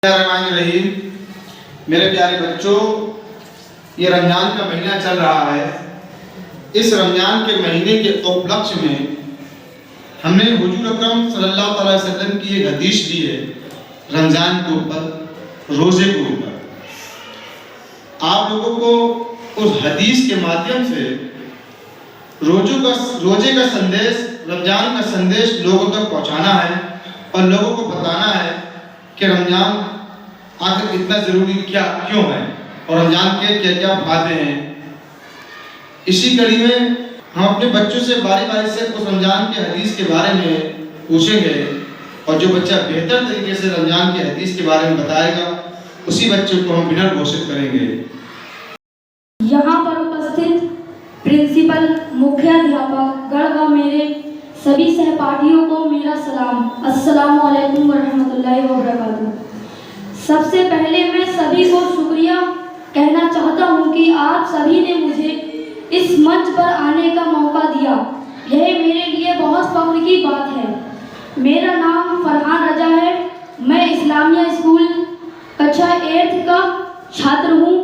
रहीम। मेरे प्यारे बच्चों, ये रमज़ान का महीना चल रहा है। इस रमज़ान के महीने के उपलक्ष्य में हमने हुजूर अकरम सल्लल्लाहु अलैहि वसल्लम की एक हदीस ली है रमज़ान के ऊपर, रोज़े के ऊपर। आप लोगों को उस हदीस के माध्यम से रोजे का संदेश, रमज़ान का संदेश लोगों तक पहुँचाना है और लोगों को बताना है कि रमज़ान आखिर इतना ज़रूरी क्यों है और रमज़ान के क्या क्या फायदे हैं। इसी कड़ी में हम अपने बच्चों से बारी बारी से उस रमज़ान के हदीस के बारे में पूछेंगे और जो बच्चा बेहतर तरीके से रमज़ान के हदीस के बारे में बताएगा उसी बच्चे को हम विनर घोषित करेंगे। यहाँ पर उपस्थित प्रिंसिपल, मुख्याध्यापक गण व मेरे सभी सहपाठियों को मेरा सलाम। अस्सलामु अलैकुम वरहमतुल्लाहि वबरकातुहू। सबसे पहले मैं सभी को शुक्रिया कहना चाहता हूँ कि आप सभी ने मुझे इस मंच पर आने का मौका दिया। यह मेरे लिए बहुत फख्र की बात है। मेरा नाम फरहान रजा है। मैं इस्लामिया स्कूल कक्षा 8 का छात्र हूँ।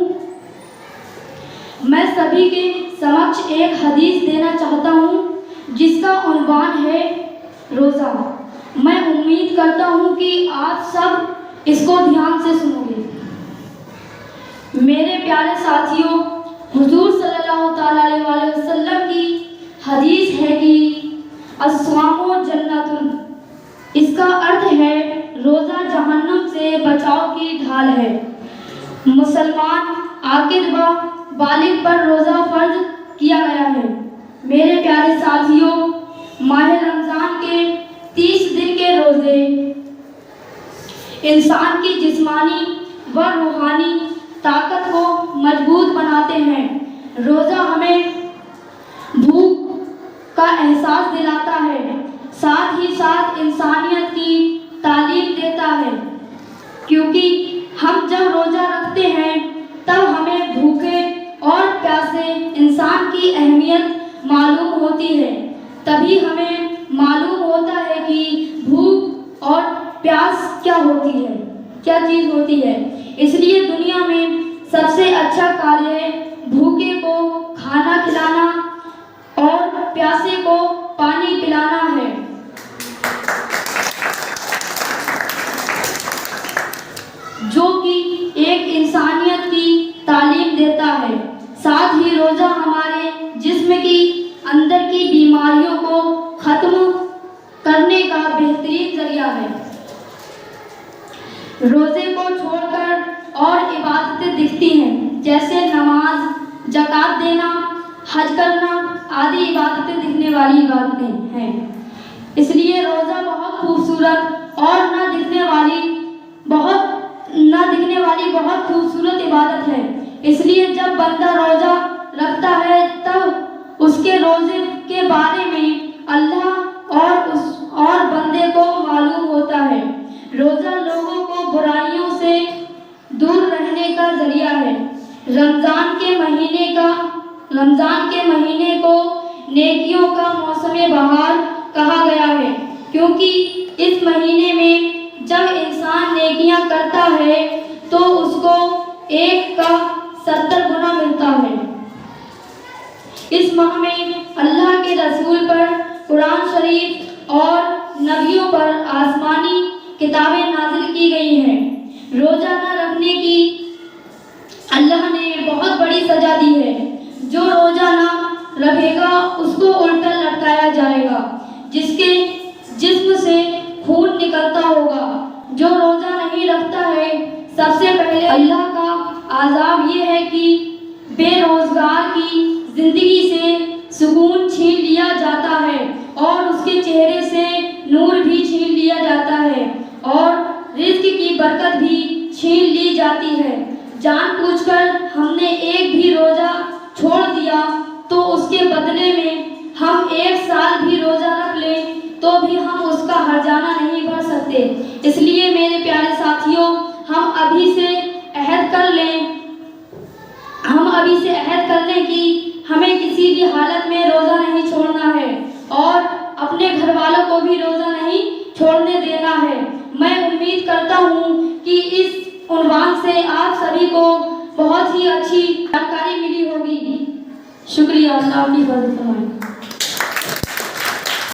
मैं सभी के समक्ष एक हदीस देना चाहता हूँ जिसका उन्वान है रोज़ा। मैं उम्मीद करता हूँ कि आप सब इसको ध्यान से सुनोगे। मेरे प्यारे साथियों, हुजूर सल्लल्लाहु अलैहि वसल्लम की हदीस है कि अस्वामो जन्नतुन, इसका अर्थ है रोज़ा जहन्नम से बचाव की ढाल है। मुसलमान आकिद व बालिग पर रोज़ा फर्ज किया गया है। मेरे प्यारे साथियों, माह रमज़ान के 30 दिन के रोज़े इंसान की जिस्मानी व रूहानी ताकत को मजबूत बनाते हैं। रोज़ा हमें भूख का एहसास दिलाता है, साथ ही साथ इंसानियत की तालीम देता है, क्योंकि हम जब रोज़ा रखते हैं तब हमें भूखे और प्यासे इंसान की अहमियत मालूम होती है। तभी हमें मालूम होता है कि भूख और प्यास क्या होती है, क्या चीज़ होती है। इसलिए दुनिया में सबसे अच्छा कार्य भूखे को खाना खिलाना और प्यासे को पानी पिलाना है। जो कि एक इंसानियत की तालीम देता है। साथ ही रोज़ा हमारे जिस्म की अंदर की बीमारियों को ख़त्म करने का बेहतरीन जरिया है। रोज़े को छोड़कर और इबादतें दिखती हैं, जैसे नमाज, ज़कात देना, हज करना आदि इबादतें दिखने वाली इबादतें हैं। इसलिए रोज़ा बहुत खूबसूरत और न दिखने वाली बहुत खूबसूरत इबादत है। इसलिए जब बंदा रोज़ा रखता है तब उसके रोज़े के बारे में अल्लाह और बंदे को मालूम होता है। रोज़ा लोगों को बुराइयों से दूर रहने का जरिया है। रमज़ान के महीने को नेकियों का मौसम बहार कहा गया है, क्योंकि इस महीने में जब इंसान नेकियां करता है तो उसको 1 का 70 गुना मिलता है। इस माह में अल्लाह के रसूल पर कुरान शरीफ और नबियों पर आसमानी किताबें नाजिल की गई हैं। रोज़ा न रखने की अल्लाह ने बहुत बड़ी सजा दी है। जो रोज़ा न रखेगा उसको उल्टा लटकाया जाएगा, जिसके जिस्म से खून निकलता होगा। जो रोज़ा नहीं रखता है, सबसे पहले अल्लाह का आज़ाब ये है कि बेरोज़गार की ज़िंदगी से सुकून छीन लिया जाता है और उसके चेहरे से नूर भी छीन लिया जाता है और रिज़्क़ की बरकत भी छीन ली जाती है। जानबूझकर हमने एक भी रोज़ा छोड़ दिया तो उसके बदले में हम 1 साल भी रोज़ा रख लें तो भी हम उसका हर्जाना नहीं भर सकते। इसलिए मेरे प्यारे साथियों, हम अभी से अहद कर लें कि हमें किसी भी हालत में रोज़ा नहीं छोड़ना है और अपने घर वालों को भी रोज़ा नहीं छोड़ने देना है। मैं उम्मीद करता हूँ कि इस उन्वान से आप सभी को बहुत ही अच्छी जानकारी मिली होगी। शुक्रिया। अल्लाह की फजल फरमाए।